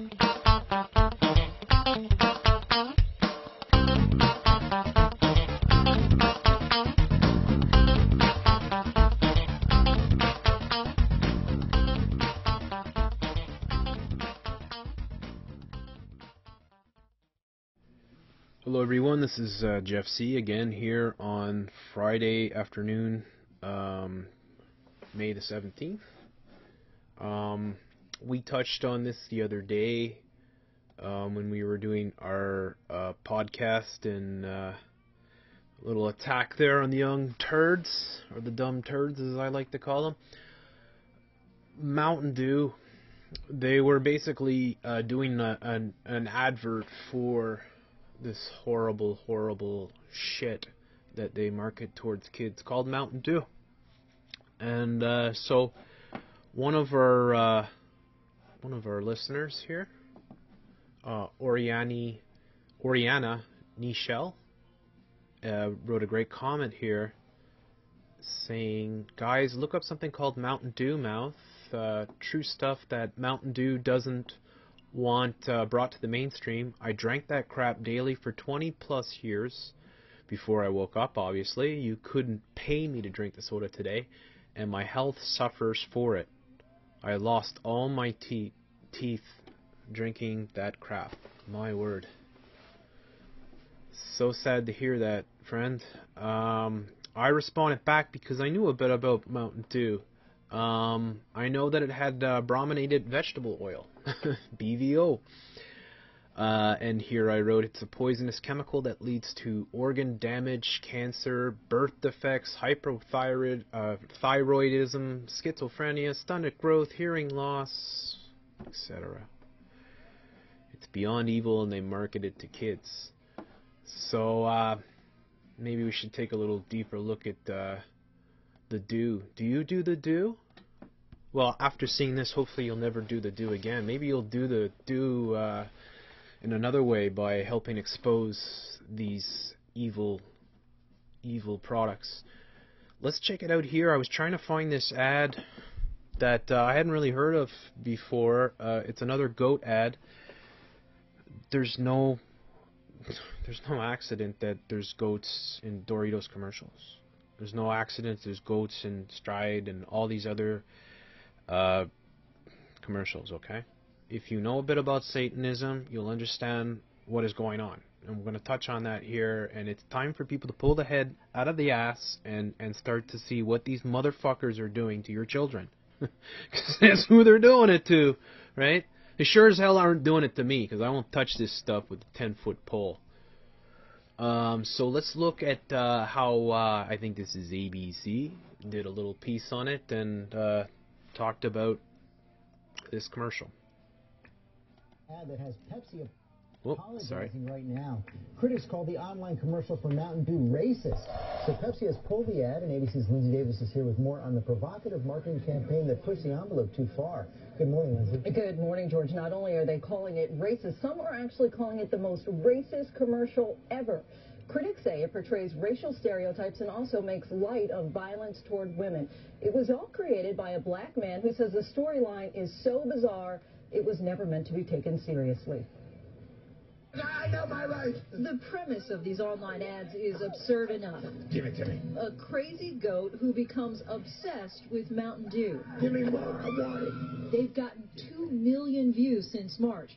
Hello everyone, this is Jeff C. again here on Friday afternoon, May the 17th. We touched on this the other day when we were doing our podcast, and a little attack there on the young turds, or the dumb turds as I like to call them. Mountain Dew, they were basically doing an advert for this horrible shit that they market towards kids called Mountain Dew. And so one of our listeners here, Oriana Nichelle, wrote a great comment here saying, guys, look up something called Mountain Dew Mouth. True stuff that Mountain Dew doesn't want brought to the mainstream. I drank that crap daily for 20 plus years before I woke up, obviously. You couldn't pay me to drink the soda today, and my health suffers for it. I lost all my teeth drinking that crap. My word. So sad to hear that, friend. I responded back because I knew a bit about Mountain Dew. I know that it had brominated vegetable oil, BVO. And here I wrote, it's a poisonous chemical that leads to organ damage, cancer, birth defects, hypothyroidism, schizophrenia, stomach growth, hearing loss, etc. It's beyond evil, and they market it to kids. So maybe we should take a little deeper look at the Dew. Do you do the Dew? Well, after seeing this, hopefully you'll never do the Dew again. Maybe you'll do the Dew in another way by helping expose these evil products. Let's check it out here. I was trying to find this ad that I hadn't really heard of before. It's another goat ad. There's no accident that there's goats in Doritos commercials. There's no accident there's goats in Stride and all these other commercials, okay? If you know a bit about Satanism, you'll understand what is going on. And we're going to touch on that here, and it's time for people to pull the head out of the ass and start to see what these motherfuckers are doing to your children. Because that's who they're doing it to, right? They sure as hell aren't doing it to me, because I won't touch this stuff with a 10-foot pole. So let's look at how I think this is ABC did a little piece on it and talked about this commercial. Ad that has Pepsi apologizing right now. Critics call the online commercial for Mountain Dew racist. So Pepsi has pulled the ad, and ABC's Lindsay Davis is here with more on the provocative marketing campaign that pushed the envelope too far. Good morning, Lindsay. Good morning, George. Not only are they calling it racist, some are actually calling it the most racist commercial ever. Critics say it portrays racial stereotypes and also makes light of violence toward women. It was all created by a black man who says the storyline is so bizarre it was never meant to be taken seriously. I know my rights. The premise of these online ads is absurd enough. Give it to me. A crazy goat who becomes obsessed with Mountain Dew. Give me more. I want it. They've gotten 2 million views since March.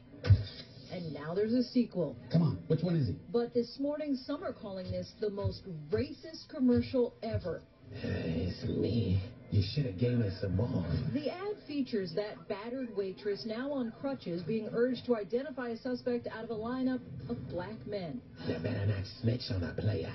And now there's a sequel. Come on. Which one is he? But this morning, some are calling this the most racist commercial ever. It's me. You should have gave me some more. The ad features that battered waitress, now on crutches, being urged to identify a suspect out of a lineup of black men. You better not snitch on a player.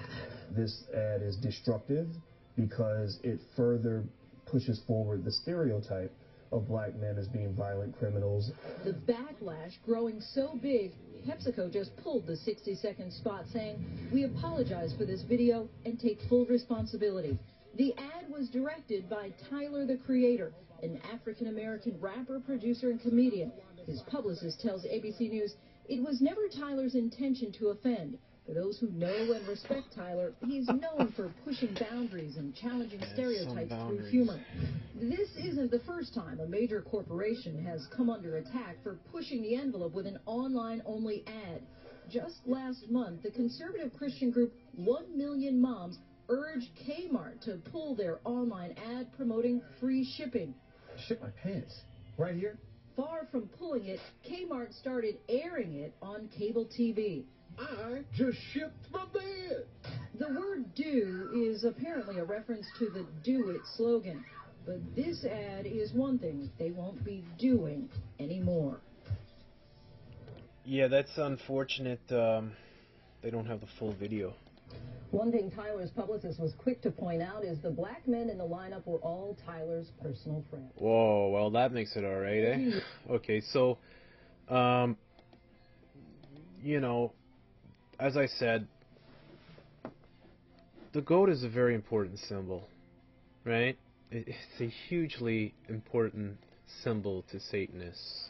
This ad is destructive because it further pushes forward the stereotype of black men as being violent criminals. The backlash growing so big, PepsiCo just pulled the 60-second spot saying, "We apologize for this video and take full responsibility." The ad was directed by Tyler, the Creator, an African-American rapper, producer, and comedian. His publicist tells ABC News it was never Tyler's intention to offend, For those who know and respect Tyler, he's known for pushing boundaries and challenging stereotypes through humor. This isn't the first time a major corporation has come under attack for pushing the envelope with an online-only ad. Just last month, the conservative Christian group 1 Million Moms urged Kmart to pull their online ad promoting free shipping. Shit my pants. Right here? Far from pulling it, Kmart started airing it on cable TV. I just shipped my bed. The word do is apparently a reference to the do it slogan. But this ad is one thing they won't be doing anymore. Yeah, that's unfortunate. They don't have the full video. One thing Tyler's publicist was quick to point out is the black men in the lineup were all Tyler's personal friends. Whoa, well that makes it alright, eh? Okay, so, you know, as I said, the goat is a very important symbol, right? It's a hugely important symbol to Satanists.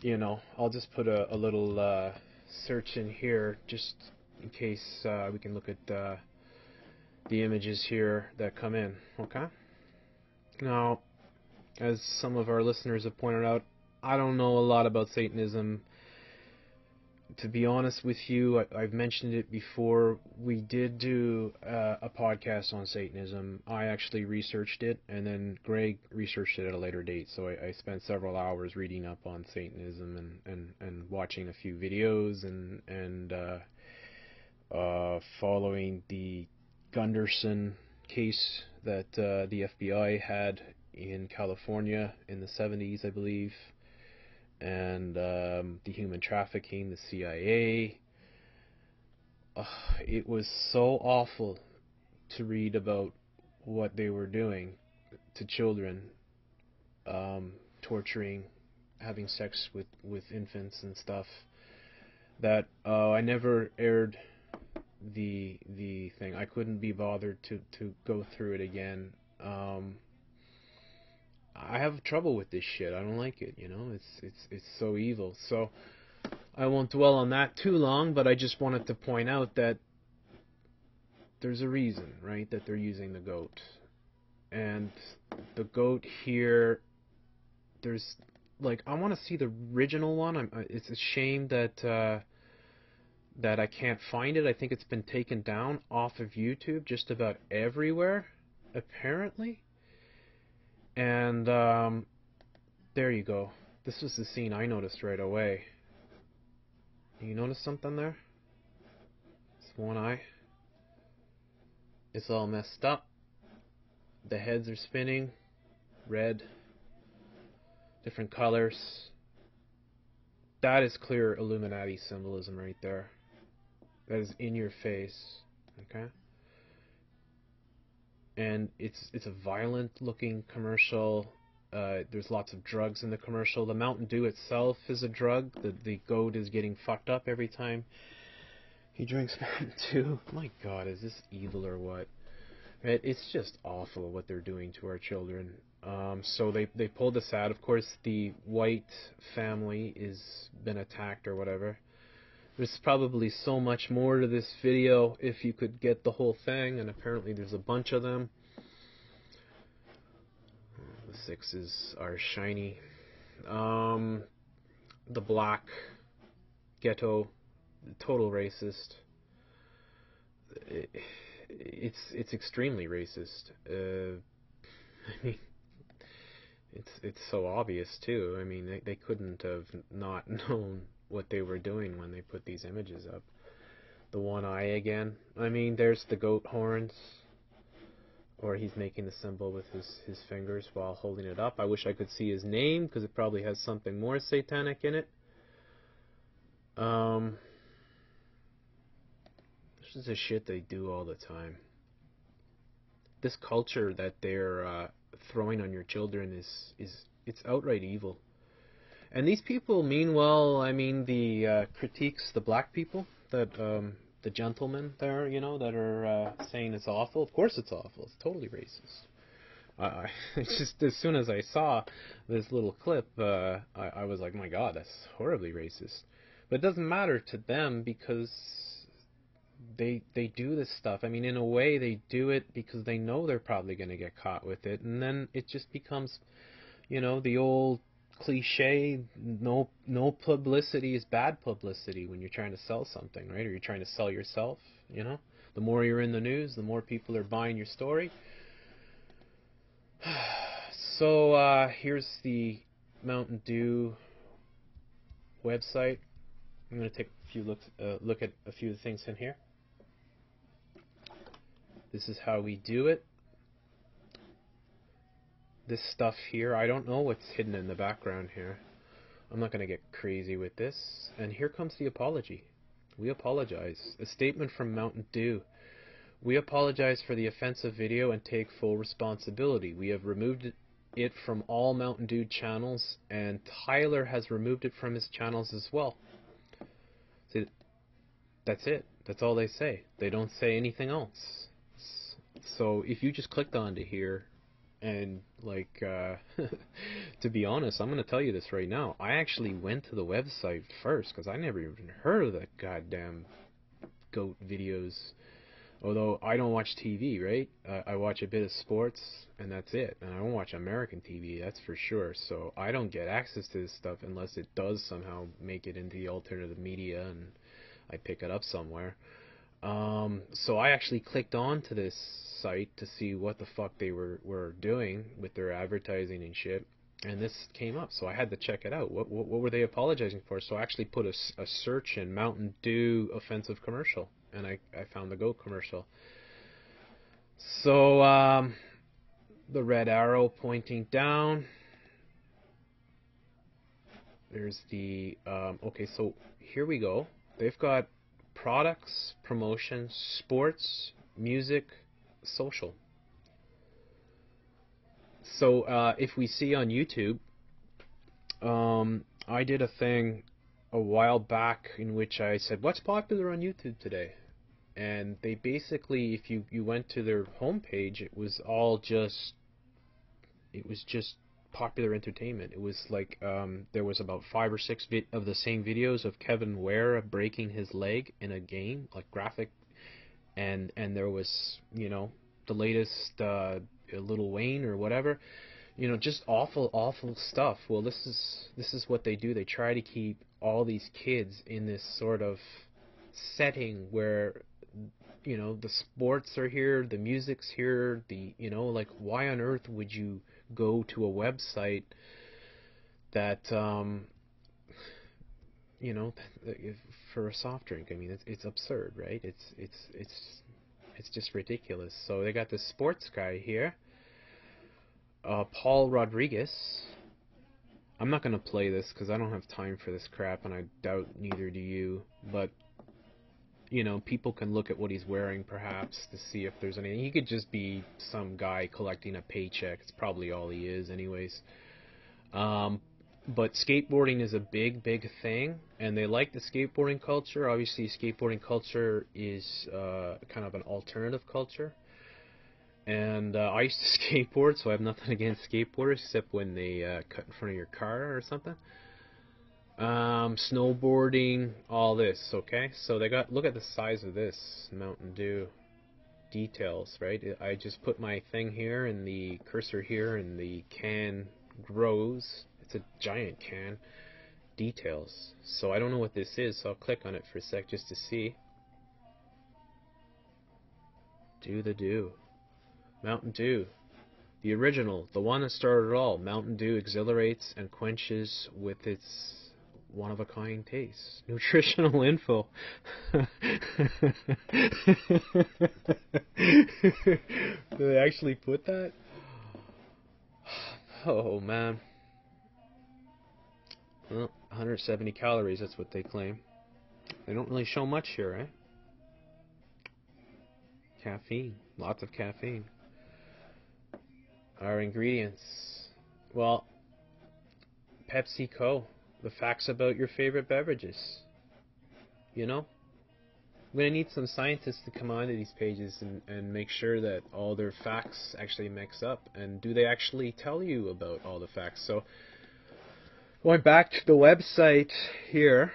You know, I'll just put a little search in here just in case we can look at the images here that come in, okay? Now, as some of our listeners have pointed out, I don't know a lot about Satanism. To be honest with you, I've mentioned it before. We did do a podcast on Satanism. I actually researched it, and then Greg researched it at a later date. So I spent several hours reading up on Satanism and watching a few videos and following the Gunderson case that the FBI had in California in the 70s, I believe. And the human trafficking, the CIA. It was so awful to read about what they were doing to children, torturing, having sex with infants and stuff, that I never aired the thing. I couldn't be bothered to go through it again. I have trouble with this shit. I don't like it, you know. It's so evil. So I won't dwell on that too long, but I just wanted to point out that there's a reason, right, that they're using the goat. And the goat here, there's like, I want to see the original one. It's a shame that that I can't find it. I think it's been taken down off of YouTube just about everywhere, apparently. And there you go. This was the scene I noticed right away. You notice something there? It's one eye. It's all messed up. The heads are spinning. Red. Different colors. That is clear Illuminati symbolism right there. That is in your face. Okay? And it's a violent looking commercial. There's lots of drugs in the commercial. The Mountain Dew itself is a drug. The goat is getting fucked up every time he drinks Mountain Dew. My God, is this evil or what? Right? It's just awful what they're doing to our children. So they pulled this out. Of course, the white family is been attacked or whatever. There's probably so much more to this video if you could get the whole thing, and apparently there's a bunch of them. The sixes are shiny. The black ghetto, total racist. It's extremely racist. I mean, it's so obvious too. I mean, they couldn't have not known what they were doing when they put these images up. The one eye again. I mean, there's the goat horns, or he's making the symbol with his fingers while holding it up. I wish I could see his name, because it probably has something more satanic in it. This is the shit they do all the time. This culture that they're throwing on your children it's outright evil. And these people mean well. I mean, the critiques, the black people, that the gentlemen there, you know, that are saying it's awful. Of course it's awful. It's totally racist. It's just, as soon as I saw this little clip, I was like, my God, that's horribly racist. But it doesn't matter to them because they do this stuff. I mean, in a way, they do it because they know they're probably going to get caught with it, and then it just becomes, you know, the old cliche, no publicity is bad publicity when you're trying to sell something, right? Or you're trying to sell yourself, you know? The more you're in the news, the more people are buying your story. So here's the Mountain Dew website. I'm going to take a few look at a few things in here. This is how we do it. This stuff here, I don't know what's hidden in the background here. I'm not going to get crazy with this. And here comes the apology. We apologize. A statement from Mountain Dew. We apologize for the offensive video and take full responsibility. We have removed it from all Mountain Dew channels, and Tyler has removed it from his channels as well. See, that's it. That's all they say. They don't say anything else. So if you just clicked onto here, and like, to be honest, I'm going to tell you this right now. I actually went to the website first because I never even heard of that goddamn goat videos. Although I don't watch TV, right? I watch a bit of sports, and that's it. And I don't watch American TV, that's for sure. So I don't get access to this stuff unless it does somehow make it into the alternative media and I pick it up somewhere. So I actually clicked on to this site to see what the fuck they were doing with their advertising and shit. And this came up, so I had to check it out. What were they apologizing for? So I actually put a search in Mountain Dew offensive commercial, and I found the GOAT commercial. So the red arrow pointing down. There's the okay. So here we go. They've got products, promotions, sports, music, social. So if we see on YouTube, I did a thing a while back in which I said, what's popular on YouTube today? And they basically, if you went to their homepage, it was just popular entertainment. It was like there was about 5 or 6 of the same videos of Kevin Ware breaking his leg in a game, like graphic, and there was, you know, the latest Lil Wayne or whatever, you know, just awful stuff. Well, this is what they do. They try to keep all these kids in this sort of setting where, you know, the sports are here, the music's here, you know, like, why on earth would you go to a website that, you know, for a soft drink? I mean, it's absurd, right? It's just ridiculous. So they got this sports guy here, Paul Rodriguez. I'm not going to play this because I don't have time for this crap, and I doubt neither do you, but you know, people can look at what he's wearing perhaps to see if there's anything. He could just be some guy collecting a paycheck. It's probably all he is anyways. But skateboarding is a big thing, and they like the skateboarding culture. Obviously, skateboarding culture is kind of an alternative culture. And I used to skateboard, so I have nothing against skateboarders except when they cut in front of your car or something. Snowboarding, all this, okay? So they got, look at the size of this Mountain Dew details, right? I just put my thing here and the cursor here, and the can grows. It's a giant can. Details. So I don't know what this is, so I'll click on it for a sec just to see. Do the Dew. Mountain Dew. The original, the one that started it all. Mountain Dew exhilarates and quenches with its one-of-a-kind taste. Nutritional info. Did they actually put that? Oh, man. Well, 170 calories, that's what they claim. They don't really show much here, right? Caffeine. Lots of caffeine. Our ingredients. Well, PepsiCo. The facts about your favorite beverages. You know? I'm going to need some scientists to come onto these pages and make sure that all their facts actually mix up. And do they actually tell you about all the facts? So, going back to the website here,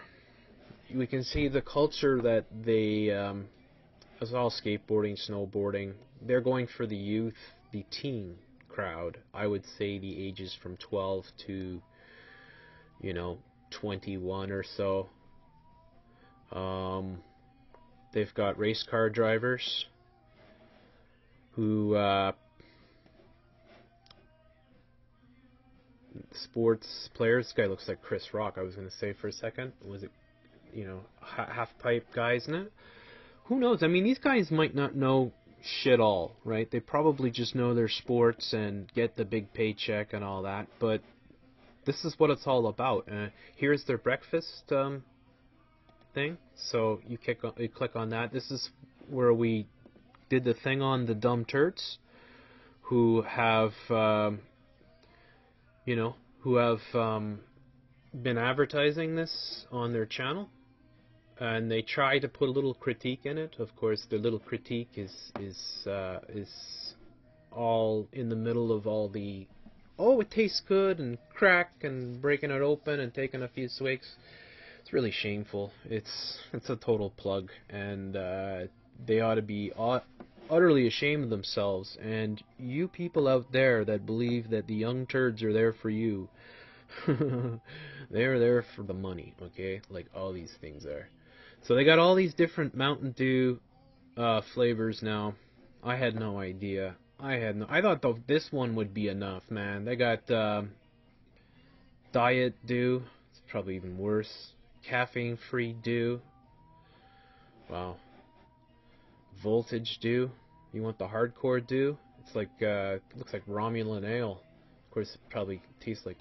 we can see the culture that they, it's all skateboarding, snowboarding. They're going for the youth, the teen crowd. I would say the ages from 12 to, 21 or so. They've got race car drivers who, sports players. This guy looks like Chris Rock, I was going to say for a second. Was it, half-pipe guys in it? Who knows? I mean, these guys might not know shit all, right? They probably just know their sports and get the big paycheck and all that, but this is what it's all about. Here's their breakfast thing. So you click on that. This is where we did the thing on the dumb turds who have, been advertising this on their channel, and they try to put a little critique in it. Of course, the little critique is all in the middle of all the, oh, it tastes good, and crack, and breaking it open and taking a few swigs. It's really shameful. It's a total plug, and they ought to be utterly ashamed of themselves. And you people out there that believe that the young turds are there for you, they're there for the money, okay? Like all these things are. So they got all these different Mountain Dew flavors now. I had no idea. I thought this one would be enough, man. They got Diet Dew. It's probably even worse. Caffeine-free Dew. Wow. Voltage Dew. You want the hardcore Dew? It's like it looks like Romulan ale. Of course, it probably tastes like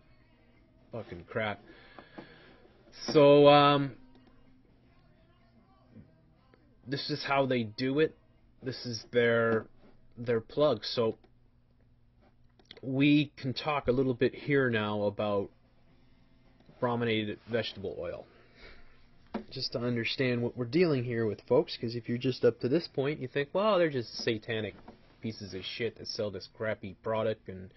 fucking crap. So this is how they do it. This is their plug. So we can talk a little bit here now about brominated vegetable oil, just to understand what we're dealing here with, folks. Because if you're just up to this point, you think, well, they're just satanic pieces of shit that sell this crappy product and,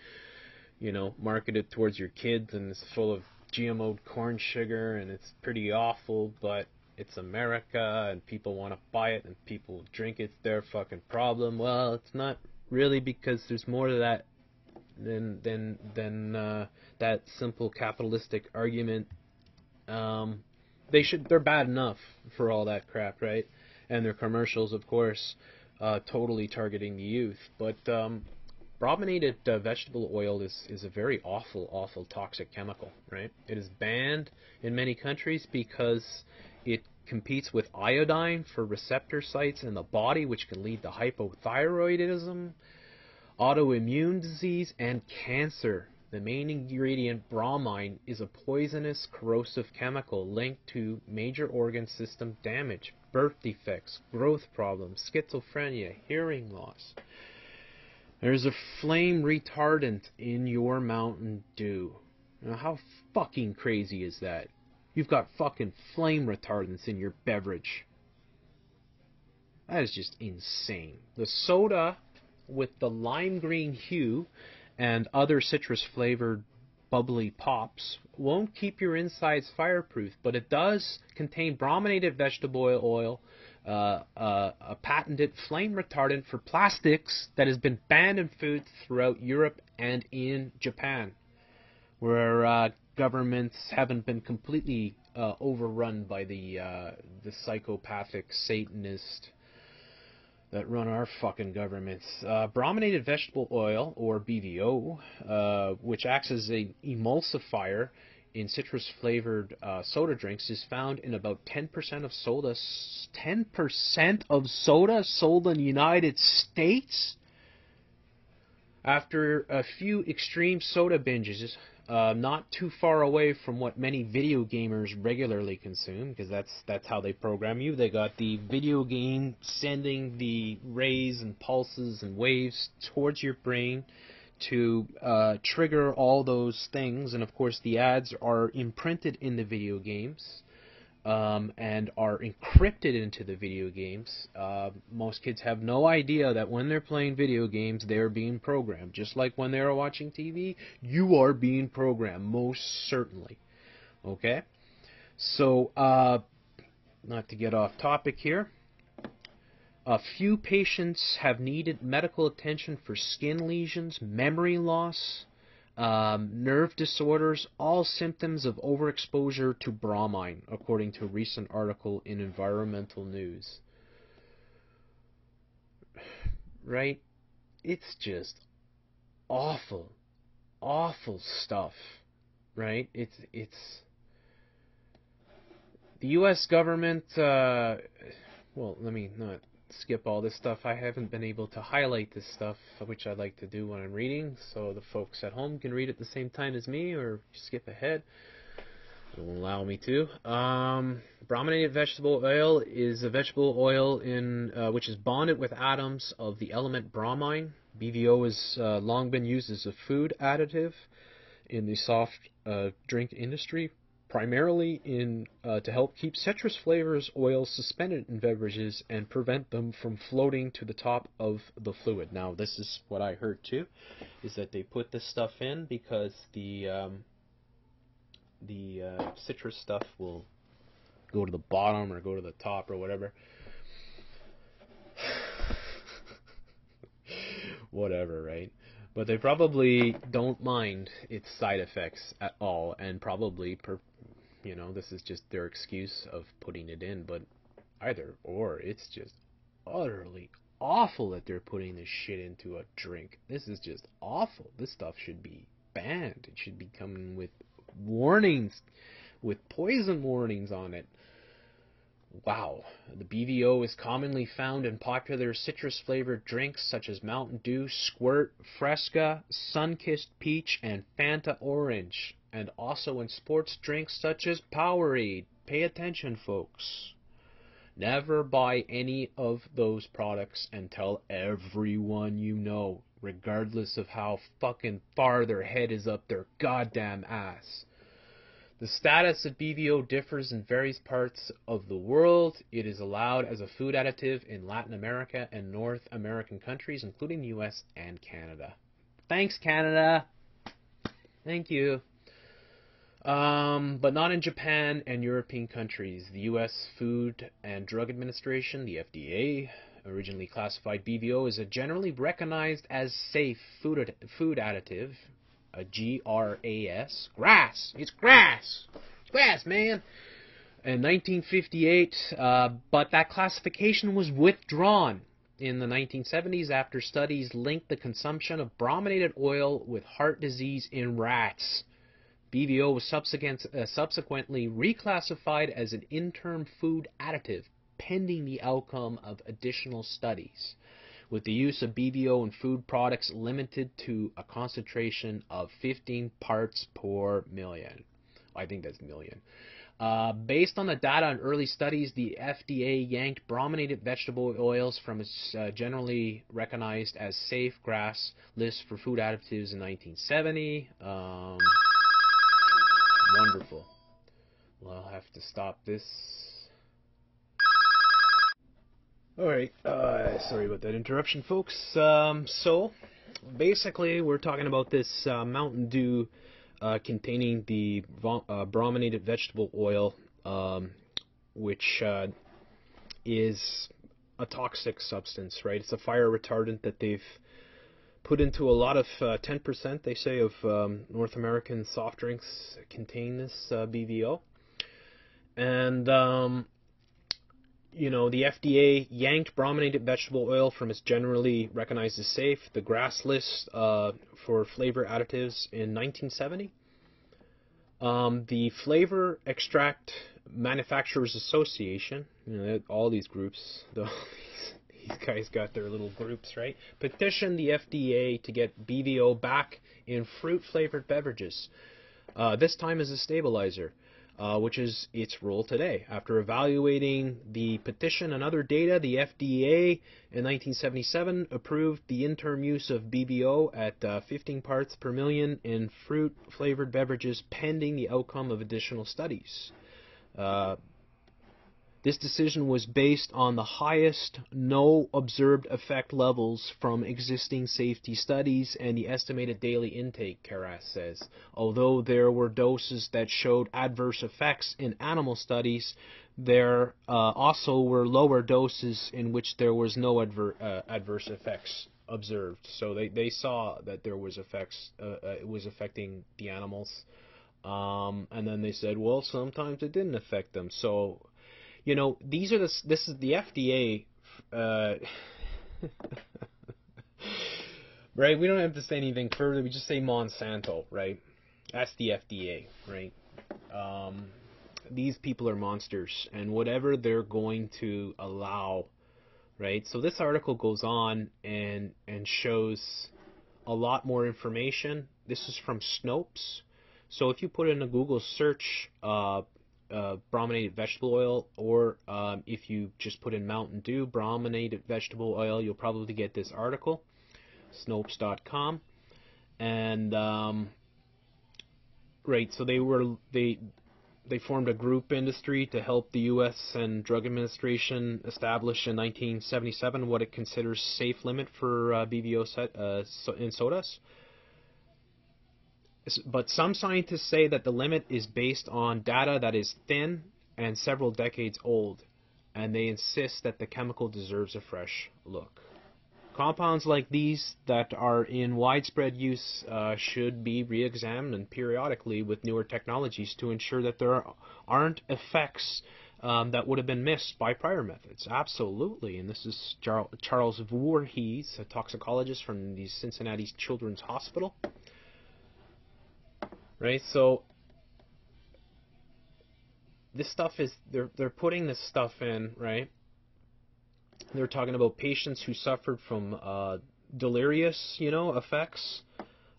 market it towards your kids, and it's full of GMO'd corn sugar, and it's pretty awful, but it's America, and people want to buy it, and people drink it. It's their fucking problem. Well, it's not really, because there's more to that than that simple capitalistic argument. They're bad enough for all that crap, right? And their commercials, of course, totally targeting the youth. But brominated vegetable oil is a very awful toxic chemical, right? It is banned in many countries because it competes with iodine for receptor sites in the body, which can lead to hypothyroidism, autoimmune disease, and cancer. The main ingredient, bromine, is a poisonous, corrosive chemical linked to major organ system damage, birth defects, growth problems, schizophrenia, hearing loss. There's a flame retardant in your Mountain Dew. Now, how fucking crazy is that? You've got fucking flame retardants in your beverage. That is just insane. The soda with the lime green hue and other citrus flavored bubbly pops won't keep your insides fireproof, but it does contain brominated vegetable oil, a patented flame retardant for plastics that has been banned in foods throughout Europe and in Japan, where governments haven't been completely overrun by the psychopathic Satanist that run our fucking governments. Brominated vegetable oil, or BVO, which acts as an emulsifier in citrus-flavored soda drinks, is found in about 10% of soda. 10% of soda sold in the United States? After a few extreme soda binges, not too far away from what many video gamers regularly consume, because that's how they program you. They got the video game sending the rays and pulses and waves towards your brain to trigger all those things, and of course the ads are imprinted in the video games and are encrypted into the video games. Most kids have no idea that when they're playing video games, they're being programmed. Just like when they're watching TV, you are being programmed, most certainly. Okay? So, not to get off topic here. A few patients have needed medical attention for skin lesions, memory loss, nerve disorders, all symptoms of overexposure to bromine, according to a recent article in Environmental News. Right? It's just awful, awful stuff, right? It's the U.S. government, well, let me not skip all this stuff. I haven't been able to highlight this stuff, which I like to do when I'm reading, so the folks at home can read at the same time as me, or skip ahead. It won't allow me to. Brominated vegetable oil is a vegetable oil which is bonded with atoms of the element bromine. BVO has long been used as a food additive in the soft drink industry, primarily to help keep citrus flavors oils suspended in beverages and prevent them from floating to the top of the fluid. Now, this is what I heard too, is that they put this stuff in because the citrus stuff will go to the bottom or go to the top or whatever. Whatever, right? But they probably don't mind its side effects at all, and probably, this is just their excuse of putting it in, but either or, it's just utterly awful that they're putting this shit into a drink. This is just awful. This stuff should be banned. It should be coming with warnings, with poison warnings on it. Wow. The BVO is commonly found in popular citrus-flavored drinks such as Mountain Dew, Squirt, Fresca, Sunkissed Peach, and Fanta Orange, and also in sports drinks such as Powerade. Pay attention, folks. Never buy any of those products and tell everyone you know, regardless of how fucking far their head is up their goddamn ass. The status of BVO differs in various parts of the world. It is allowed as a food additive in Latin America and North American countries, including the US and Canada. Thanks, Canada. Thank you. But not in Japan and European countries. The US Food and Drug Administration, the FDA, originally classified BVO as a generally recognized as safe food additive. A GRAS. Grass! It's grass! It's grass, man! In 1958, but that classification was withdrawn in the 1970s after studies linked the consumption of brominated oil with heart disease in rats. BVO was subsequently reclassified as an interim food additive, pending the outcome of additional studies, with the use of BVO in food products limited to a concentration of 15 parts per million. I think that's million. Based on the data and early studies, the FDA yanked brominated vegetable oils from its generally recognized as safe GRAS list for food additives in 1970. Wonderful. Well, I'll have to stop this. Alright, sorry about that interruption, folks. So, basically, we're talking about this Mountain Dew containing the brominated vegetable oil, which is a toxic substance, right? It's a fire retardant that they've put into a lot of 10%, they say, of North American soft drinks contain this BVO. And the FDA yanked brominated vegetable oil from its generally recognized as safe, the GRAS list for flavor additives in 1970. The Flavor Extract Manufacturers Association, all these groups, these guys got their little groups, right? Petitioned the FDA to get BVO back in fruit-flavored beverages, this time as a stabilizer. Which is its role today. After evaluating the petition and other data, the FDA in 1977 approved the interim use of BVO at 15 parts per million in fruit-flavored beverages pending the outcome of additional studies. This decision was based on the highest no observed effect levels from existing safety studies and the estimated daily intake, Karras says. Although there were doses that showed adverse effects in animal studies, there also were lower doses in which there was no adverse effects observed. So they saw that there was effects, it was affecting the animals. And then they said, well, sometimes it didn't affect them. So, you know, this is the FDA, right? We don't have to say anything further. We just say Monsanto, right? That's the FDA, right? These people are monsters, and whatever they're going to allow, right? So this article goes on and shows a lot more information. This is from Snopes. So if you put in a Google search brominated vegetable oil, or if you just put in Mountain Dew brominated vegetable oil, you'll probably get this article, Snopes.com. And right, so they formed a group industry to help the U.S. and Drug Administration establish in 1977 what it considers safe limit for BVO in sodas. But some scientists say that the limit is based on data that is thin and several decades old, and they insist that the chemical deserves a fresh look. Compounds like these that are in widespread use should be re-examined periodically with newer technologies to ensure that there aren't effects that would have been missed by prior methods. Absolutely. And this is Charles Voorhees, a toxicologist from the Cincinnati Children's Hospital. Right, so this stuff is, they're putting this stuff in, right? They're talking about patients who suffered from delirious, effects.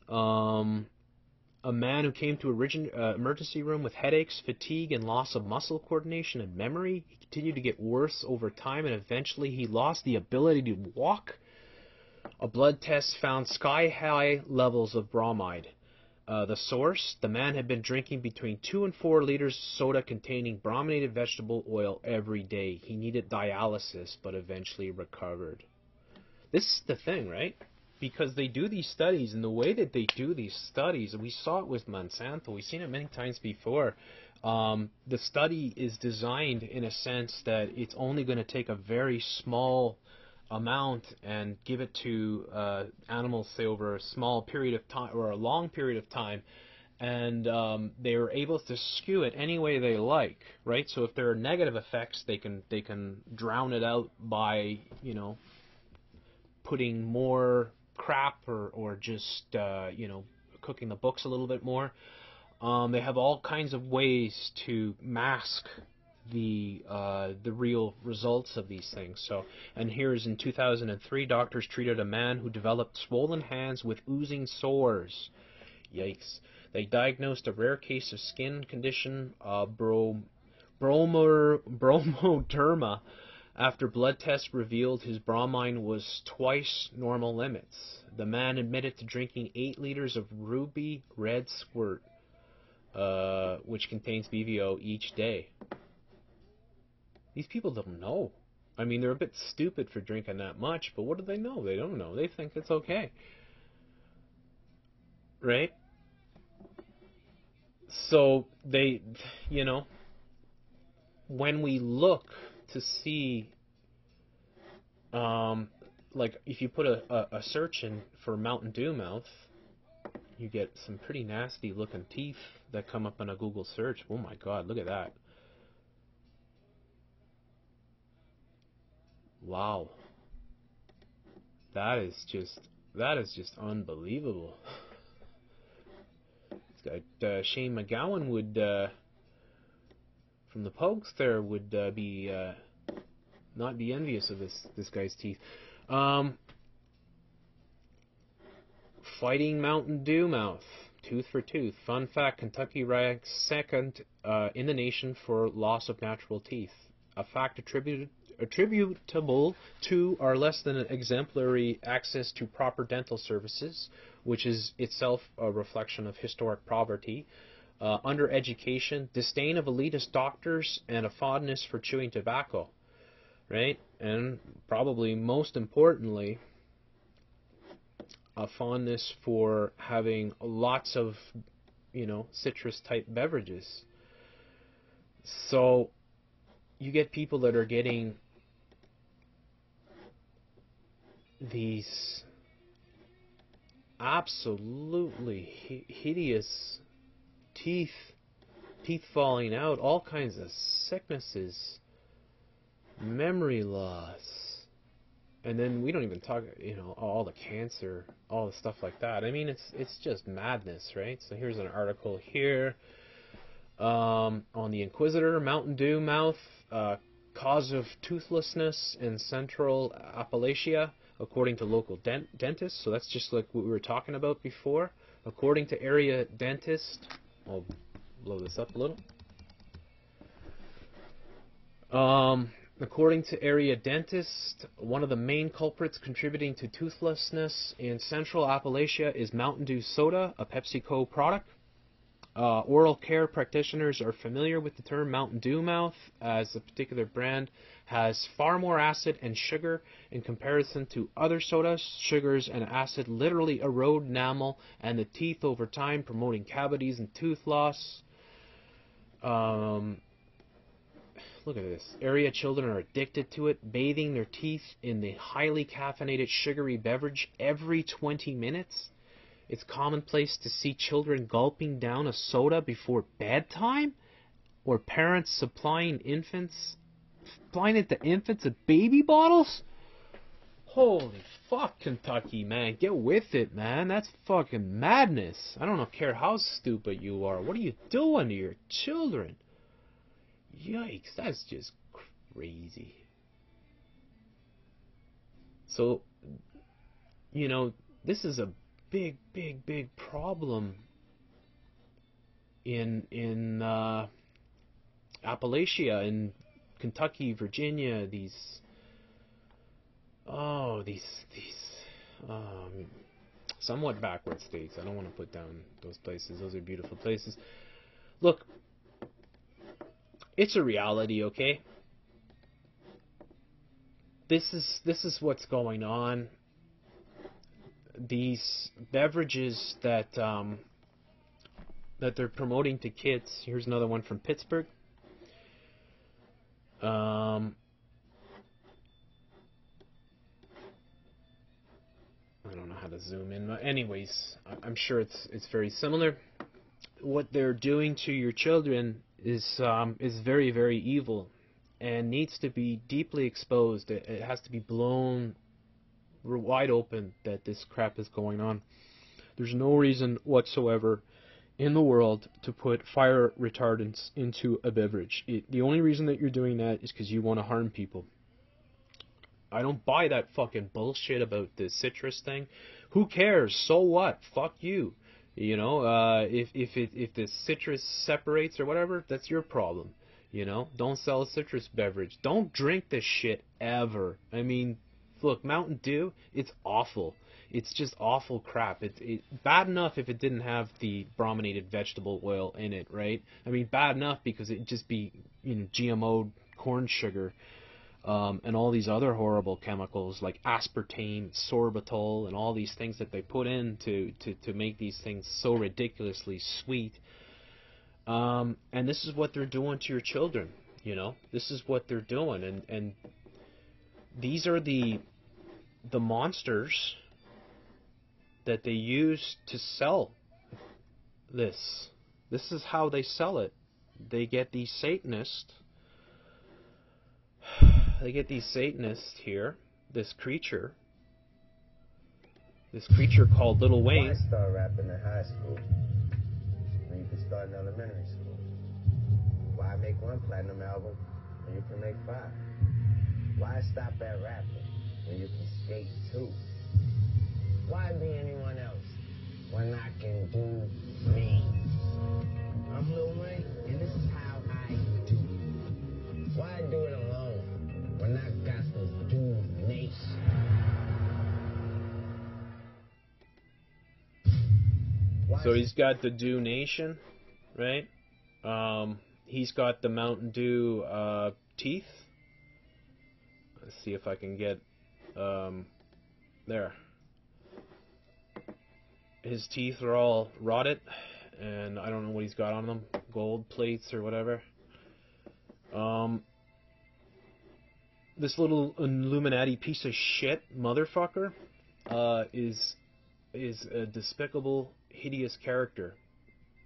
A man who came to emergency room with headaches, fatigue, and loss of muscle coordination and memory. He continued to get worse over time, and eventually he lost the ability to walk. A blood test found sky-high levels of bromide. The source, the man had been drinking between 2 and 4 liters of soda containing brominated vegetable oil every day. He needed dialysis, but eventually recovered. This is the thing, right? Because they do these studies, and the way that they do these studies, we saw it with Monsanto, we've seen it many times before. The study is designed in a sense that it's only going to take a very small amount and give it to animals, say, over a small period of time or a long period of time, and they are able to skew it any way they like, right? So if there are negative effects, they can drown it out by, putting more crap or just cooking the books a little bit more. They have all kinds of ways to mask the real results of these things. So, and here's in 2003, doctors treated a man who developed swollen hands with oozing sores. Yikes. They diagnosed a rare case of skin condition, bromoderma, after blood tests revealed his bromine was twice normal limits. The man admitted to drinking 8 liters of ruby red squirt, which contains BVO, each day. These people don't know. I mean, they're a bit stupid for drinking that much, but what do they know? They don't know. They think it's okay. Right? So they, when we look to see, like if you put a search in for Mountain Dew mouth, you get some pretty nasty looking teeth that come up in a Google search. Oh my God, look at that. Wow. That is just unbelievable. It's got Shane McGowan would from the Pokes there would be not be envious of this guy's teeth. Fighting Mountain Dew mouth, tooth for tooth. Fun fact: Kentucky ranks second in the nation for loss of natural teeth. A fact attributable to our less than exemplary access to proper dental services, which is itself a reflection of historic poverty. undereducation, disdain of elitist doctors, and a fondness for chewing tobacco, right? And probably most importantly, a fondness for having lots of, you know, citrus type beverages. So you get people that are getting these absolutely hideous teeth falling out, all kinds of sicknesses, memory loss, and then we don't even talk, you know, all the cancer, all the stuff like that. I mean, it's just madness, right? So here's an article here on the Inquisitor, Mountain Dew mouth, cause of toothlessness in Central Appalachia, according to local dentists. So that's just like what we were talking about before. According to area dentist, I'll blow this up a little. According to area dentist, one of the main culprits contributing to toothlessness in Central Appalachia is Mountain Dew Soda, a PepsiCo product. Oral care practitioners are familiar with the term Mountain Dew mouth, as a particular brand has far more acid and sugar in comparison to other sodas. Sugars and acid literally erode enamel and the teeth over time, promoting cavities and tooth loss. Look at this. Area children are addicted to it, bathing their teeth in the highly caffeinated sugary beverage every 20 minutes. It's commonplace to see children gulping down a soda before bedtime, or parents supplying it to infants with baby bottles. Holy fuck, Kentucky, man. Get with it, man. That's fucking madness. I don't care how stupid you are. What are you doing to your children? Yikes, that's just crazy. So, you know, this is a big problem in Appalachia, in Kentucky, Virginia, these somewhat backward states. I don't want to put down those places. Those are beautiful places. Look, it's a reality, okay? This is what's going on. These beverages that they're promoting to kids. Here's another one from Pittsburgh. I don't know how to zoom in. Anyways, I'm sure it's very similar. What they're doing to your children is very, very evil, and needs to be deeply exposed. It has to be blown wide open that this crap is going on. There's no reason whatsoever in the world to put fire retardants into a beverage. The only reason that you're doing that is because you want to harm people. I don't buy that fucking bullshit about the citrus thing. Who cares? So what? Fuck you. You know, if the citrus separates or whatever, that's your problem. You know, don't sell a citrus beverage. Don't drink this shit ever. I mean, look, Mountain Dew, it's awful. It's just awful crap. It's bad enough if it didn't have the brominated vegetable oil in it, right? I mean, bad enough because it'd just be, you know, GMO corn sugar, and all these other horrible chemicals like aspartame, sorbitol, and all these things that they put in to make these things so ridiculously sweet. And this is what they're doing to your children, you know? This is what they're doing, and these are the monsters that they use to sell this. This is how they sell it. They get these Satanists. They get these Satanists here. This creature called Little Wayne. Why start rapping in high school when you can start in elementary school? Why make one platinum album when you can make 5? Why stop at rapping when you can skate too? Why be anyone else when I can do me? I'm Lil Wayne, and this is how I do it. Why do it alone when I got to do nation? So he's got the Do Nation. right? He's got the Mountain Dew teeth. Let's see if I can get there. His teeth are all rotted, and I don't know what he's got on them, gold plates or whatever. This little Illuminati piece of shit motherfucker is a despicable, hideous character.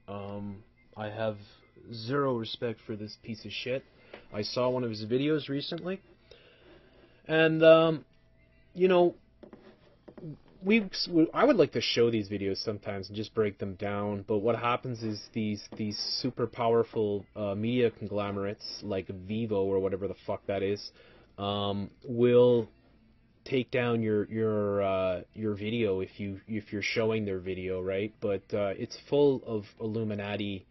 I have zero respect for this piece of shit. I saw one of his videos recently, and you know, I would like to show these videos sometimes and just break them down, but what happens is these super powerful media conglomerates like BVO or whatever the fuck that is will take down your video if you're showing their video, right? But it's full of Illuminati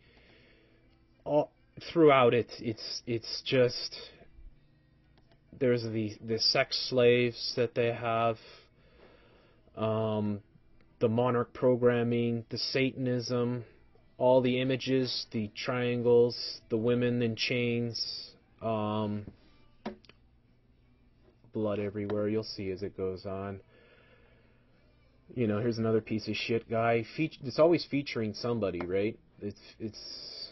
all throughout it. It's just, there's the sex slaves that they have, the monarch programming, the Satanism, all the images, the triangles, the women in chains, blood everywhere. You'll see as it goes on. You know, here's another piece of shit guy. It's always featuring somebody, right? It's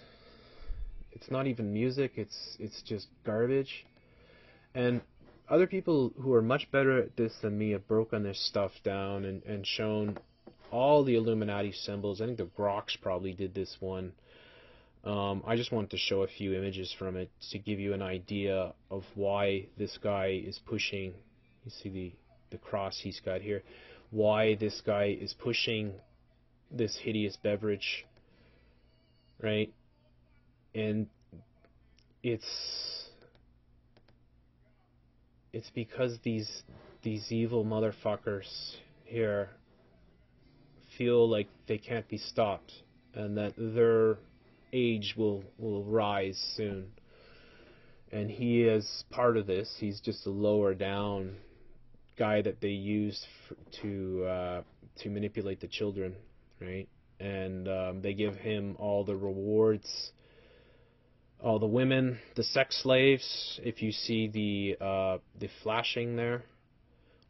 not even music. It's just garbage. And other people who are much better at this than me have broken this stuff down and shown all the Illuminati symbols. I think the Groks probably did this one. I just wanted to show a few images from it to give you an idea of why this guy is pushing. You see the cross he's got here. Why this guy is pushing this hideous beverage, right? And it's because these evil motherfuckers here feel like they can't be stopped, and that their age will rise soon. And he is part of this. He's just a lower down guy that they use to manipulate the children, right? And they give him all the rewards, all the women, the sex slaves. If you see the flashing there,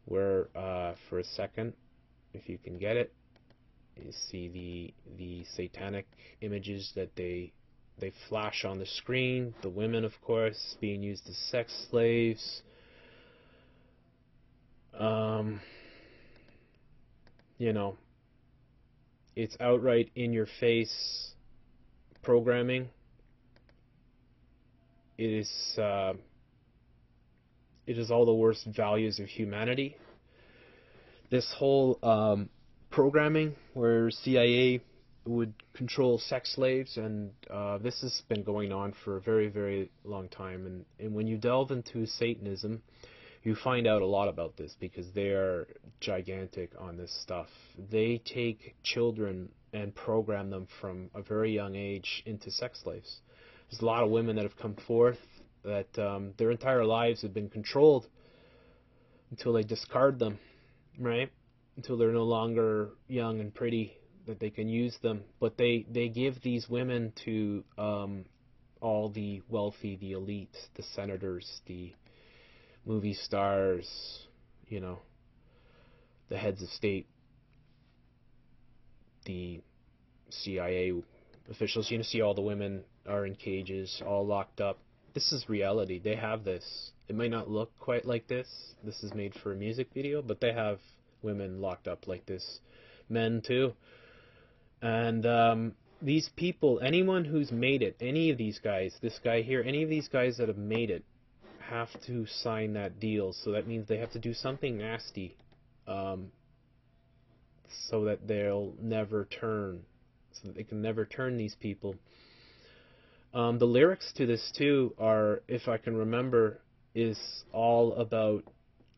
where for a second, if you can get it, you see the satanic images that they flash on the screen. The women, of course, being used as sex slaves. You know, it's outright in your face programming. It is all the worst values of humanity. This whole programming where CIA would control sex slaves, and this has been going on for a very, very long time. And when you delve into Satanism, you find out a lot about this, because they are gigantic on this stuff. They take children and program them from a very young age into sex slaves. There's a lot of women that have come forth that their entire lives have been controlled until they discard them, right? Until they're no longer young and pretty, that they can use them. But they give these women to all the wealthy, the elite, the senators, the movie stars, you know, the heads of state, the CIA officials. You see all the women are in cages, all locked up. This is reality. They have this. It might not look quite like this. This is made for a music video, but they have women locked up like this. Men too. And these people, anyone who's made it, any of these guys, this guy here, any of these guys that have made it, have to sign that deal. So that means they have to do something nasty, so that they'll never turn, so that they can never turn these people. The lyrics to this too are, if I can remember, is all about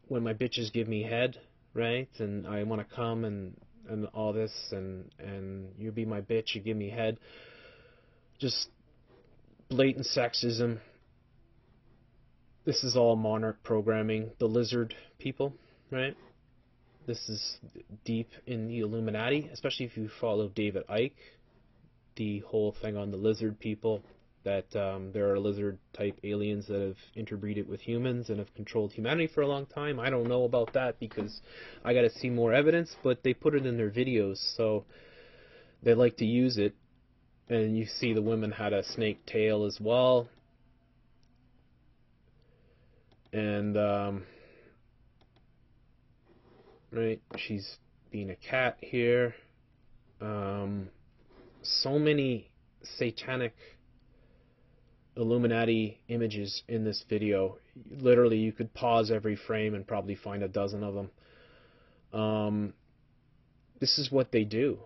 when my bitches give me head, right? And I want to come and all this, and you be my bitch, you give me head. Just blatant sexism. This is all monarch programming, the lizard people, right? This is deep in the Illuminati, especially if you follow David Icke. the whole thing on the lizard people, that there are lizard-type aliens that have interbreeded with humans and have controlled humanity for a long time. I don't know about that because I got to see more evidence, but they put it in their videos, so they like to use it. And you see the women had a snake tail as well. And, right, she's being a cat here. So many satanic Illuminati images in this video. Literally, you could pause every frame and probably find a dozen of them. This is what they do.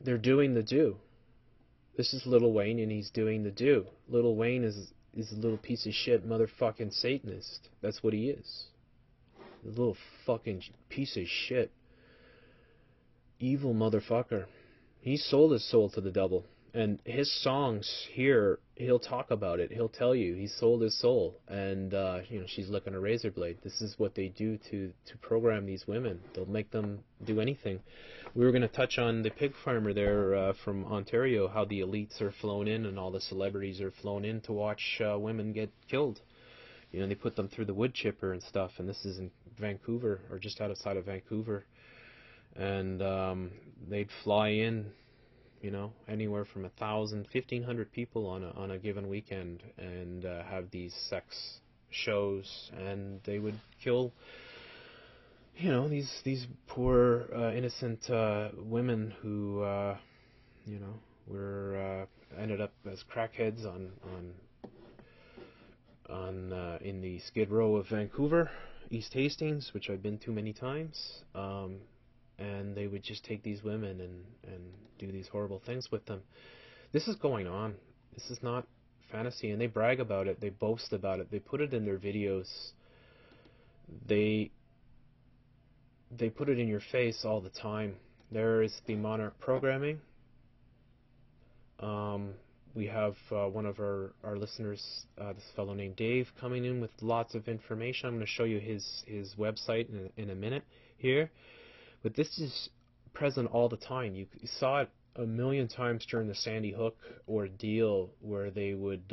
They're doing the do. This is Lil Wayne, and he's doing the do. Lil Wayne is a little piece of shit motherfucking Satanist. That's what he is. A little fucking piece of shit. Evil motherfucker. He sold his soul to the devil. And his songs here, he'll talk about it. He'll tell you he sold his soul. And, you know, she's licking a razor blade. This is what they do to program these women. They'll make them do anything. We were going to touch on the pig farmer there from Ontario, how the elites are flown in and all the celebrities are flown in to watch women get killed. You know, they put them through the wood chipper and stuff. And this is in Vancouver, or just outside of Vancouver. And they'd fly in, you know, anywhere from 1,000, 1,500 people on a given weekend, and have these sex shows, and they would kill, you know, these poor innocent women who, you know, were ended up as crackheads in the Skid Row of Vancouver, East Hastings, which I've been to many times. And they would just take these women and do these horrible things with them. This is going on. This is not fantasy, and they brag about it. They boast about it. They put it in their videos. They put it in your face all the time. There is the Monarch programming. We have one of our listeners, this fellow named Dave, coming in with lots of information. I'm going to show you his website in a minute here. But this is present all the time. You saw it a million times during the Sandy Hook ordeal, where they would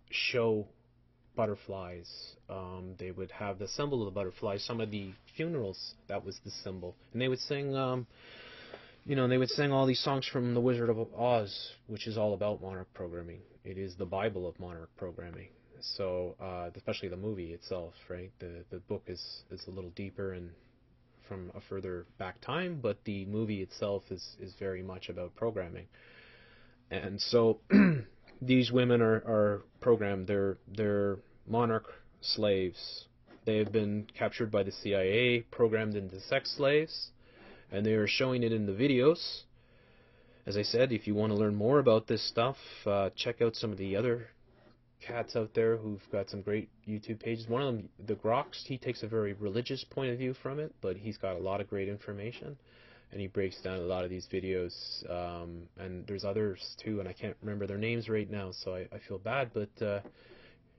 show butterflies. They would have the symbol of the butterfly. Some of the funerals, that was the symbol, and they would sing. You know, they would sing all these songs from The Wizard of Oz, which is all about monarch programming. It is the Bible of monarch programming. So, especially the movie itself, right? The book is a little deeper and from a further back time, but the movie itself is very much about programming. And so, these women are programmed. They're monarch slaves. They have been captured by the CIA, programmed into sex slaves, and they are showing it in the videos. As I said, if you want to learn more about this stuff, check out some of the other cats out there who've got some great YouTube pages. One of them, the Grox, he takes a very religious point of view from it, but he's got a lot of great information, and he breaks down a lot of these videos. And there's others too, and I can't remember their names right now, so I feel bad, but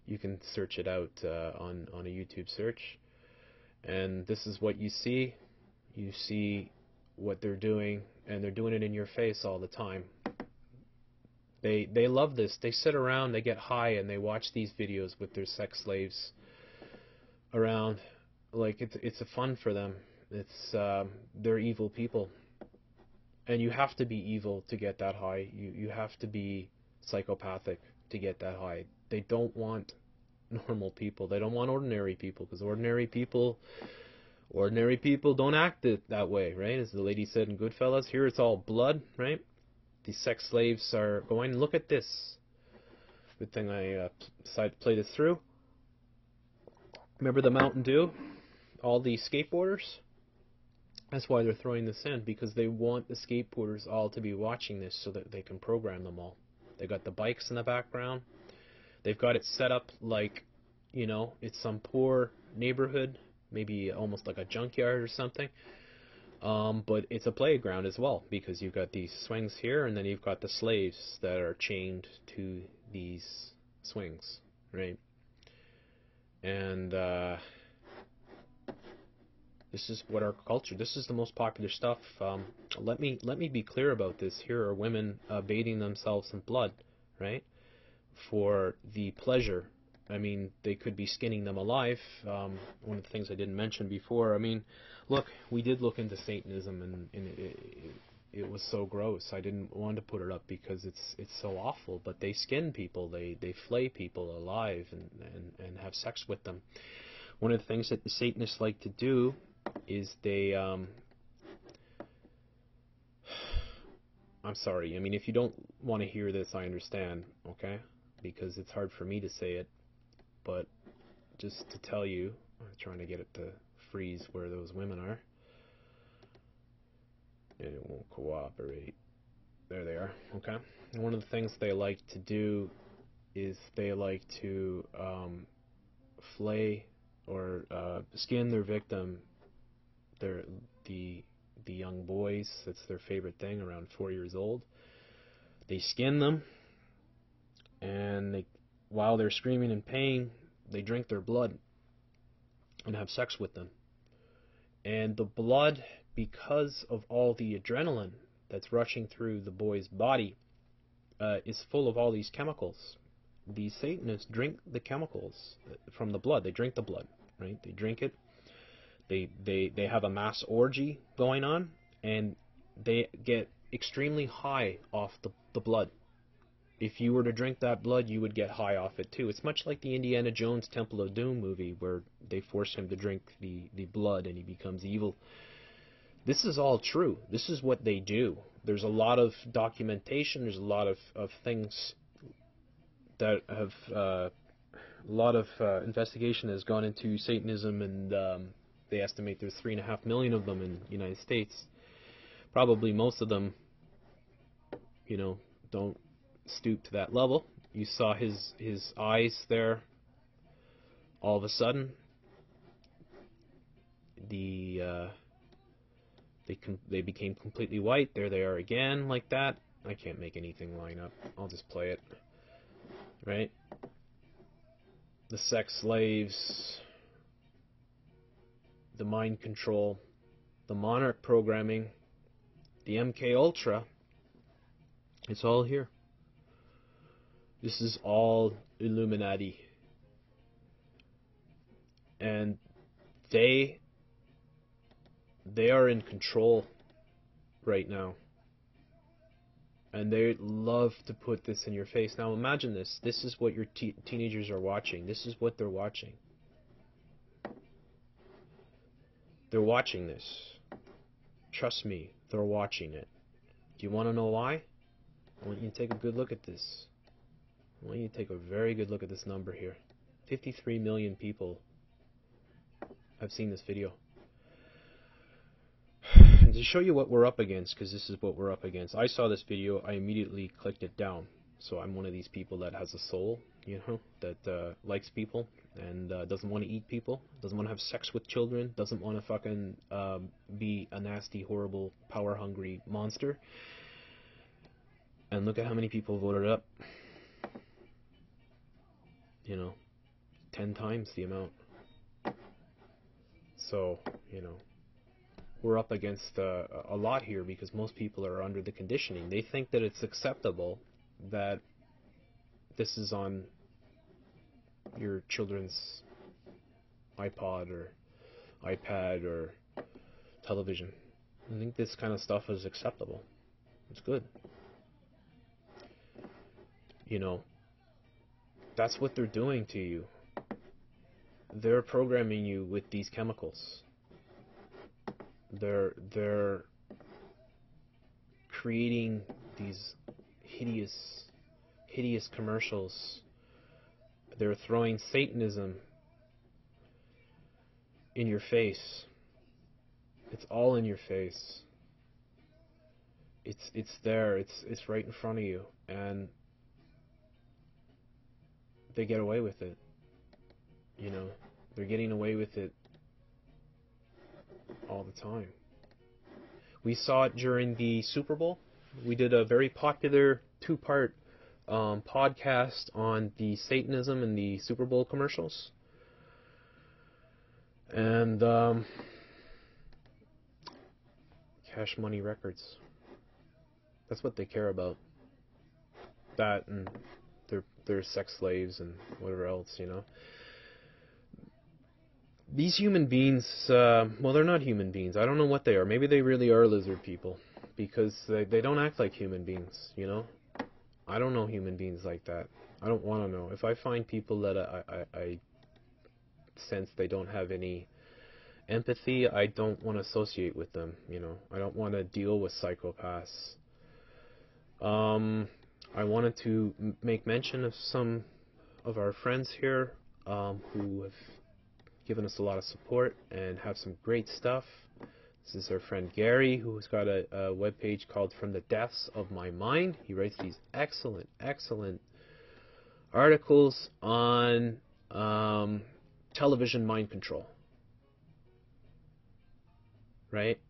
you can search it out on a YouTube search. And this is what you see. You see what they're doing, and they're doing it in your face all the time. They love this. They sit around, they get high, and they watch these videos with their sex slaves around. Like, it's a fun for them. It's they're evil people, and you have to be evil to get that high. You have to be psychopathic to get that high. They don't want normal people. They don't want ordinary people, because ordinary people don't act that way, right? As the lady said in Goodfellas, here it's all blood, right? These sex slaves are going, look at this. Good thing I decided to play this through. Remember the Mountain Dew? All the skateboarders? That's why they're throwing this in, because they want the skateboarders all to be watching this so that they can program them all. They've got the bikes in the background. They've got it set up like, you know, it's some poor neighborhood, maybe almost like a junkyard or something. But it's a playground as well, because you've got these swings here, and then you've got the slaves that are chained to these swings, right? And This is what our culture. This is the most popular stuff. Let me be clear about this. Here are women bathing themselves in blood, right? For the pleasure. I mean, they could be skinning them alive. One of the things I didn't mention before. I mean, look, we did look into Satanism, and it was so gross. I didn't want to put it up because it's so awful. But they skin people. They flay people alive and have sex with them. One of the things that the Satanists like to do is they, I'm sorry, I mean, if you don't want to hear this, I understand, okay? Because it's hard for me to say it, but just to tell you, I'm trying to get it to freeze where those women are, and it won't cooperate. There they are, okay? And one of the things they like to do is they like to flay or skin their victim. The young boys, that's their favorite thing, around 4 years old. They skin them, and while they're screaming in pain, they drink their blood and have sex with them. And the blood, because of all the adrenaline that's rushing through the boy's body, is full of all these chemicals. These Satanists drink the chemicals from the blood. They drink the blood, right? They drink it. They have a mass orgy going on, and they get extremely high off the blood. If you were to drink that blood, you would get high off it too. It's much like the Indiana Jones Temple of Doom movie, where they force him to drink the blood and he becomes evil. This is all true. This is what they do. There's a lot of documentation. There's a lot of things that have... a lot of investigation has gone into Satanism, and they estimate there's 3.5 million of them in the United States. Probably most of them, don't stoop to that level. You saw his eyes there. All of a sudden, they became completely white. There they are again, like that. I can't make anything line up. I'll just play it. Right? The sex slaves, the mind control, the monarch programming, the MK Ultra. It's all here. This is all Illuminati. And they are in control right now. And they love to put this in your face. Now imagine this. This is what your teenagers are watching. This is what they're watching. They're watching this. Trust me, they're watching it. Do you want to know why? I want you to take a good look at this. I want you to take a very good look at this number here. 53 million people have seen this video. And to show you what we're up against, because this is what we're up against. I saw this video, I immediately clicked it down. So I'm one of these people that has a soul, that likes people and doesn't want to eat people, doesn't want to have sex with children, doesn't want to fucking be a nasty, horrible, power-hungry monster. And look at how many people voted up. 10 times the amount. So, we're up against a lot here, because most people are under the conditioning. They think that it's acceptable that this is on your children's iPod or iPad or television. I think this kind of stuff is acceptable. It's good. That's what they're doing to you. They're programming you with these chemicals. They're creating these hideous commercials. They're throwing Satanism in your face. It's all in your face. It's there. It's right in front of you, and they get away with it. They're getting away with it all the time. We saw it during the Super Bowl. We did a very popular 2-part podcast on the Satanism and the Super Bowl commercials. And Cash Money Records. That's what they care about. That and their sex slaves and whatever else, you know. These human beings, well, they're not human beings. I don't know what they are. Maybe they really are lizard people, because they don't act like human beings, you know. I don't know human beings like that. I don't want to know. If I find people that I sense they don't have any empathy, I don't want to associate with them, you know. I don't want to deal with psychopaths. I wanted to make mention of some of our friends here who have given us a lot of support and have some great stuff. This is our friend Gary, who's got a webpage called From the Depths of My Mind. He writes these excellent, excellent articles on television mind control. Right?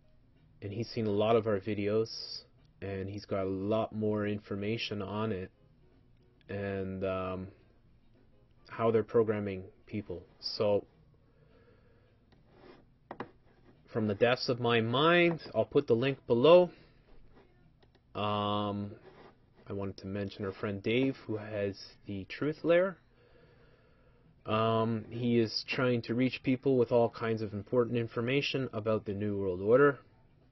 And he's seen a lot of our videos, and he's got a lot more information on it, and how they're programming people. So, From the Depths of My Mind, I'll put the link below. I wanted to mention our friend Dave, who has the Truth Lair. He is trying to reach people with all kinds of important information about the New World Order.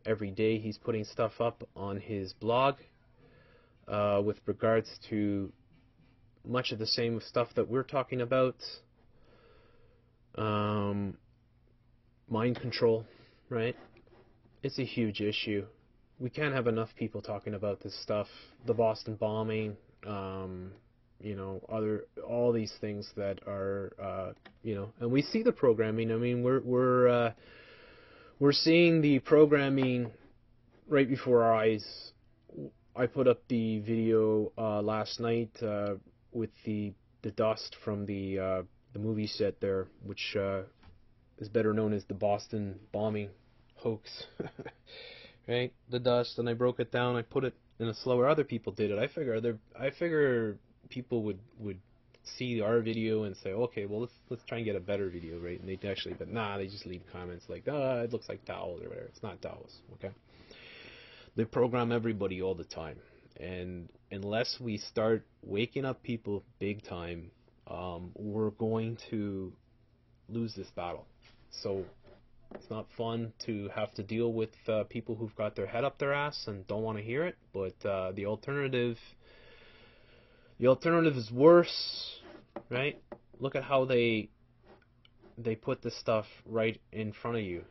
Every day he's putting stuff up on his blog with regards to much of the same stuff that we're talking about. Mind control, right? It's a huge issue. We can't have enough people talking about this stuff. The Boston bombing, you know, all these things that are, you know, and we see the programming. I mean, we're seeing the programming right before our eyes. I put up the video last night with the dust from the movie set there, which is better known as the Boston bombing hoax. Right? The dust, and I broke it down. I put it in a slower. Other people did it. I figure people would see our video and say, okay, well, let's try and get a better video, right? And they actually, but nah, they just leave comments like, it looks like towels or whatever. It's not towels, okay? They program everybody all the time, and unless we start waking up people big time, we're going to lose this battle. So it's not fun to have to deal with people who've got their head up their ass and don't want to hear it, but the alternative is worse, right? Look at how they put this stuff right in front of you.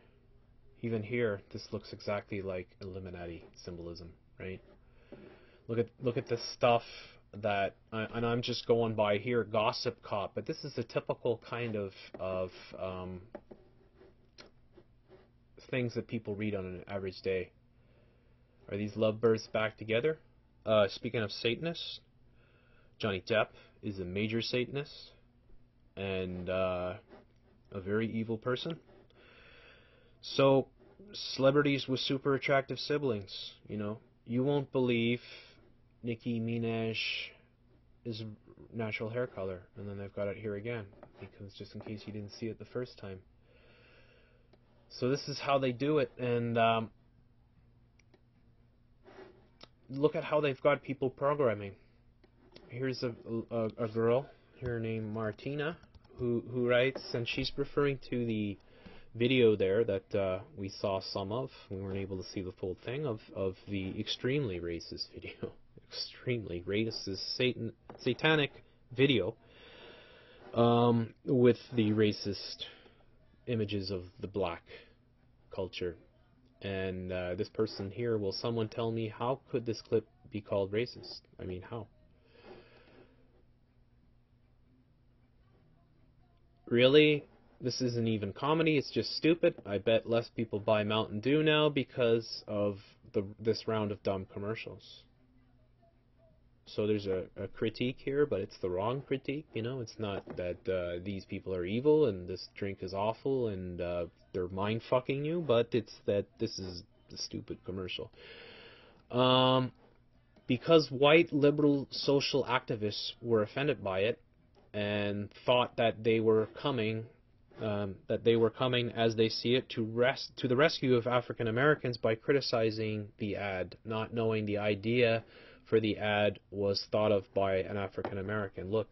Even here, this looks exactly like Illuminati symbolism, right? Look at this stuff that, and I'm just going by here, Gossip Cop, but this is a typical kind of things that people read on an average day. Are these lovebirds back together? Speaking of Satanists, Johnny Depp is a major Satanist and a very evil person. So, celebrities with super attractive siblings, you know, you won't believe Nicki Minaj is natural hair color, and then they've got it here again, because just in case you didn't see it the first time. So this is how they do it, and look at how they've got people programming. Here's a girl here named Martina who writes, and she's referring to the video there that we saw some of. We weren't able to see the full thing of the extremely racist video. Extremely racist, satanic video with the racist images of the black culture. And this person here, will someone tell me, how could this clip be called racist? I mean, how? Really? This isn't even comedy, it's just stupid. I bet less people buy Mountain Dew now because of this round of dumb commercials. So there's a critique here, but it's the wrong critique, you know. It's not that these people are evil and this drink is awful and they're mind-fucking you, but it's that this is the stupid commercial. Because white liberal social activists were offended by it and thought that they were coming that they were coming, as they see it, to the rescue of African Americans by criticizing the ad, not knowing the idea for the ad was thought of by an African American. Look,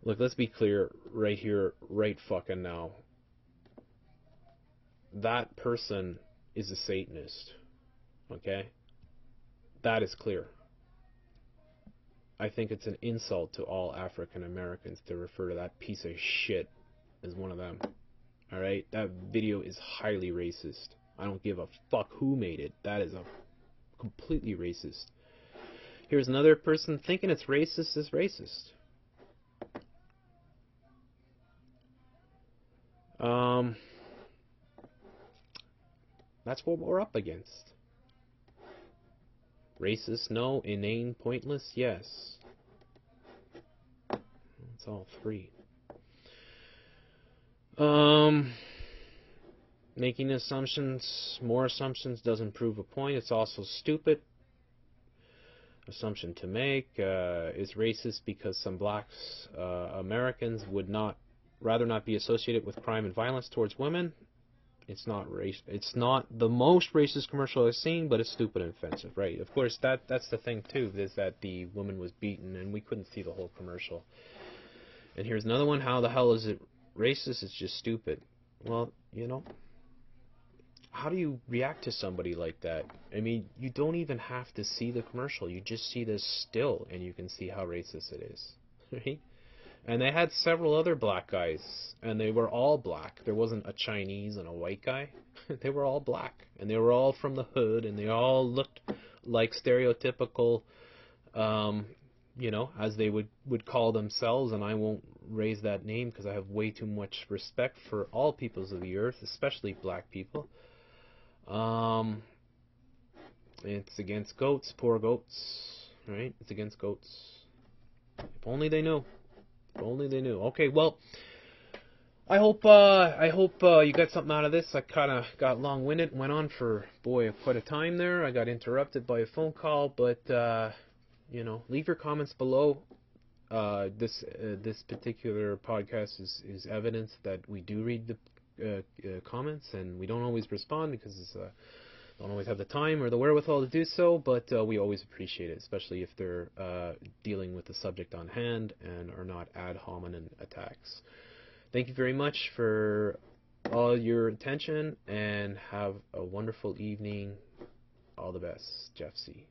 look, let's be clear right here, right fucking now. That person is a Satanist. Okay? That is clear. I think it's an insult to all African Americans to refer to that piece of shit as one of them. Alright? That video is highly racist. I don't give a fuck who made it. That is a completely racist. Here's another person thinking it's racist is racist. That's what we're up against. Racist, no. Inane, pointless, yes. It's all three. Making assumptions, more assumptions doesn't prove a point. It's also stupid. Assumption to make is racist because some blacks, Americans, would rather not be associated with crime and violence towards women. It's not It's not the most racist commercial I've seen, but it's stupid and offensive, right? Of course, that's the thing too, is that the woman was beaten and we couldn't see the whole commercial. And here's another one. How the hell is it racist? It's just stupid. Well, you know, how do you react to somebody like that? I mean, you don't even have to see the commercial. You just see this still, and you can see how racist it is, right? And they had several other black guys, and they were all black. There wasn't a Chinese and a white guy. They were all black, and they were all from the hood, and they all looked like stereotypical, you know, as they would call themselves, and I won't raise that name because I have way too much respect for all peoples of the earth, especially black people. It's against goats, poor goats, right? It's against goats. If only they knew. If only they knew. Okay, well, I hope you got something out of this. I kind of got long-winded, went on for, boy, quite a time there. I got interrupted by a phone call, but you know, leave your comments below. This particular podcast is evidence that we do read the comments, and we don't always respond because it's don't always have the time or the wherewithal to do so, but we always appreciate it, especially if they're dealing with the subject on hand and are not ad hominem attacks. Thank you very much for all your attention, and have a wonderful evening. All the best, Jeff C.